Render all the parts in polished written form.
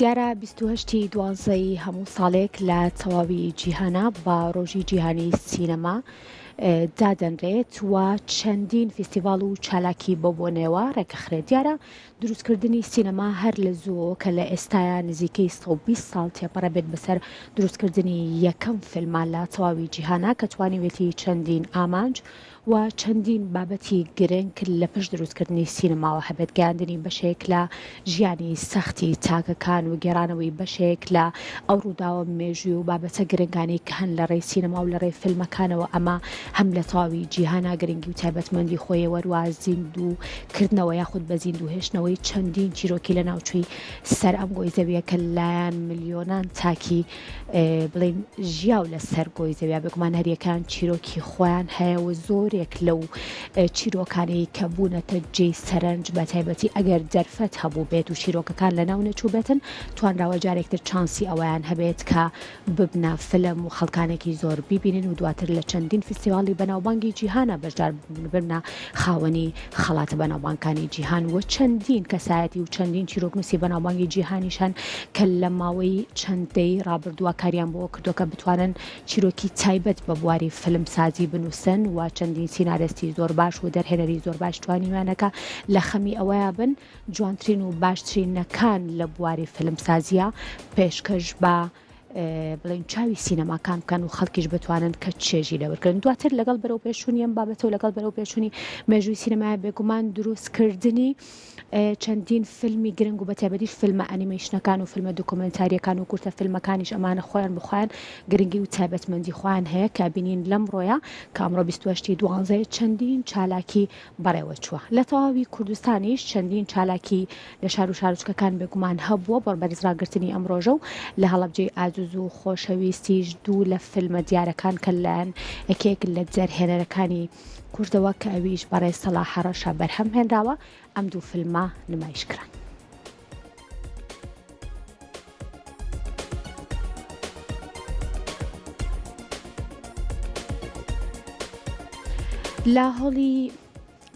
دیارە 28 دوازدەی هەموو ساڵێک لە تەواوی جیهانە بە ڕۆژی جیهانی سینەما دادەنرێت و چەندین فیستیڤاڵ و چالاکی بۆ بۆنێەوە ڕێکەخرێت. دیارە دروستکردنی سینەما هەر لە زوو کە لە ئێستاە نزیکەی 120 ساڵ تێپەڕە بێت بەسەر دروستکردنی یەکەم فیلمان لە تەواوی جیهانە کە توانیوێتی چەندین ئامانج و چەندین بابەتی گرنگ لە پشت دروستکردنی سینەماوە هەبێت. گەیاندنی بەشێک لە ژیانی سەختی تاکەکان و گێڕانەوەی بەشێک لە ئەو ڕووداوە مێژووی و بابەتە گرنگانی کە هەن لە ڕێی سینەما و لە ڕێی فیلمەکانەوە ئەمە هەم لە تەواوی جیهانا گرنگی و تایبەتمەندی خۆی وەروە زیندووکردنەوە یاخود بە زیندوهێشتنەوەی چەندین چیرۆکی لە ناوچووی سەر ئەم گۆی زەویە کە لایەن ملیۆنان تاکی بڵین ژیاو لە سەر گۆی زەویە بگومان هەریەکان چیرۆکی خۆیان هەیە و زۆرێک لەو چیرۆکانی کە بوونەتە جێی سەرنج بە تایبەتی ئەگەر دەرفەت هەبوو بێت و چیرۆکەکان لە ناو نەچوو بێتن توانراوە جارێکتر چانسی ئەویان هەبێت کە ببنە فلم و خەڵکانێکی زۆر بیبینن و دواتر لە چەندین فیستیڤاڵی بەناوبانگی جیهانە بەشدار ببنە خاوەنی خەڵاتە بەناوبانگەکانی جیهان و چەندین کەسایەتی و چەندین چیرۆکنووسی بەناوبانگی جیهانیشان کە لە ماوەی چەندەی ڕابردووە کاریان بۆ کردو کە بتوانن چیرۆکی تایبەت بە بواری فیلمسازی بنووسن و چەندین سینارێستی زۆر باش و دەرهێنەری زۆر باش توانیوانەکە لە خەمی ئەوەیە بن جوانترین و باشترینەکان لە بواری فیلمسازیە پێشکەش بە بڵین چاوی سینەماکان بکەن و خەڵکیش بتوانن کە چێژی لەوەرکردن. دواتر لەگەڵ بەرەو پێشوونی ئەم بابەتە و لەگەڵ بەرەو پێشوونی مێژووی سینەمای بێگومان دروستکردنی چەندین فیلمی گرنگ و بەتایبەتیش فیلمە ئەنیمەیشنەکان و فیلمە دوکۆمنتاریەکان و کورتە فیلمەکانیش ئەمانە خۆیان بخۆیان گرنگی و تایبەتمەندی خۆیان هەیە کە بینین لەم ڕۆیە کە ئەمڕۆ 28 دوازدە چەندین چالاکی بەڕێوە چووە. لە تەواوی کوردستانیش چەندین چالاکی لە شار و شارچکەکان بێگومان هەبووە بۆ بەرزراگرتنی ئەم ڕۆژە و لە هەڵەبجەی ئازوز و خۆشەویستیش دوو لە فیلمە دیارەکان کە لایەن یەکێک لە جەرهێنەرەکانی کوردەوە کە ئەویش بەڕێی سەلاح هەڕەشە بەرهەم هێنراوە ئەم دوو فیلمە نمایشکران. لە هەڵی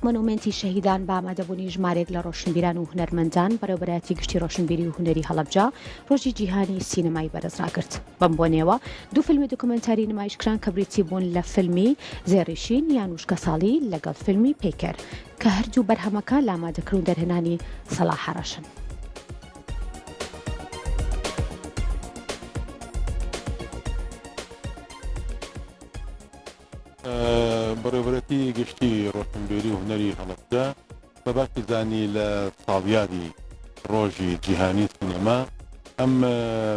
مۆنومنتی شەهیدان بە ئامادەبوونی ژمارێک لە ڕۆشنبیران و هونەرمەندان بەرەوبەرایەتی گشتی ڕۆشنبیری و هونەری هەڵەبجە ڕۆژی جیهانی سینەمای بەرزڕاگرت. بەم بۆنێەوە دوو فیلمی دوکۆمنتاری نمایشکران کە بریتی بوون لە فیلمی زێڕیشین یانوش کەساڵی لەگەڵ فیلمی پەیکەر کە هەردوو بەرهەمەکە لە ئامادەکردن دەرهێنانی سەلاح هەڕەشن. بەڕێوەبەرەتی گشتی ڕۆشنبیری و هونەری هەڵەبجە بە باسی زانی لە ساڵیادی ڕۆژی جیهانی سینەما ئەم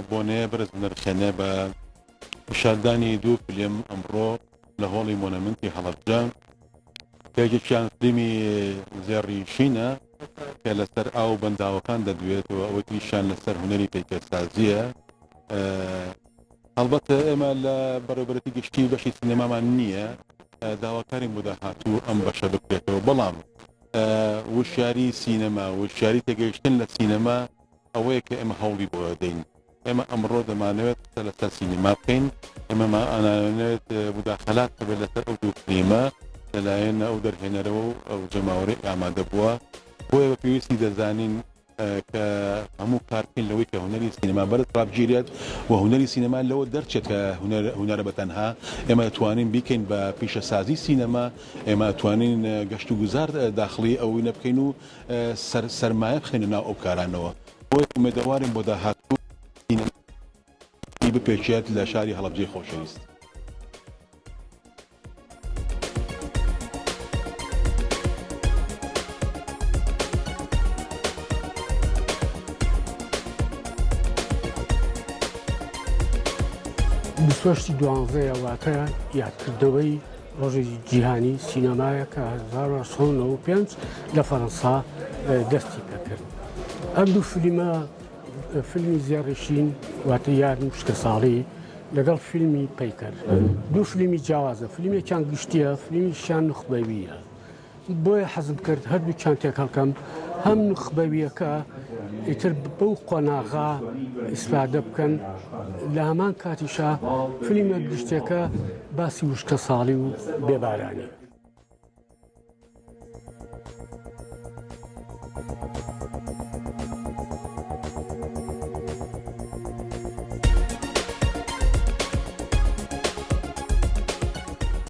بۆنەیە بەرز نرخێنێ بە پیشاردانی دوو فیلم ئەمڕۆ لە هۆڵی مۆنومنتی هەڵەبجە یەکێکیان فیلمی زێڕیشینە کە لەسەر ئاو بەنداوەکان دەدوێتەوە ئەوەکیشان لەسەر هونەری پەیکەرسازیە. هەڵبەتە ئێمە لە بەڕێوەبەرەتی گشتی بەشی سینەمامان نییە داواکاری بۆ داهاتوو ئەم بەشە بکرێتەوە، بەڵام وشیاری سینەما وشیاری تێگەیشتن لە سینەما ئەوەیە کە ئێمە هەوڵی بۆ دەین. ئێمە ئەمڕۆ دەمانەوێت قسە لەسەر سینەما بکەین، ئێمە ئەناوێت موداخەلات بێت لەسەر ئەو دوو فیلمە لەلایەن ئەو دەرهێنەرەوە و ئەو جەماوەرەی ئامادە بووە بۆیە بە پێویستی دەزانین کە هەموو کارکن لەوەی کە هونەری سینەما بەرز ڕابگیرێت و هونەری سینەما لەوە دەرچێت کە هونەرە بەتەنها ئێمە دەتوانین بیکەین بە پیشەسازی سینەما، ئێمە دەتوانین گەشت و گوزار داخلی ئەوەی نەبکەین و سەرمایە بخێنە ناو ئەو کارانەوە. بۆیە ئومێدەوارین بۆ داهاتوو سینەما بپێچێت لە شاری هەڵەبجەی خۆشەویست. بسوشتی دوانزەیە واتە یادکردەوەی ڕۆژی جیهانی سینەمایە کە 1995 لە فەڕەنسا دەستی پێکرد. ئەم دوو فیلمە فیلمی زێڕیشین واتە یانوش کەساڵی لەگەڵ فیلمی پەیکەر دوو فیلمی جیاوازە، فیلمێکیان گشتیە، فیلمیشیان نخبەویە. بۆیە حەزم کرد هەردووکیان تێکەڵکەم هەم نخبەویەکە ئیتر بەو قۆناغا ئیسپادە بکەن لە هەمان کاتیشا فیلمە گشتێکە باسی وشکە ساڵی و بێبارانی.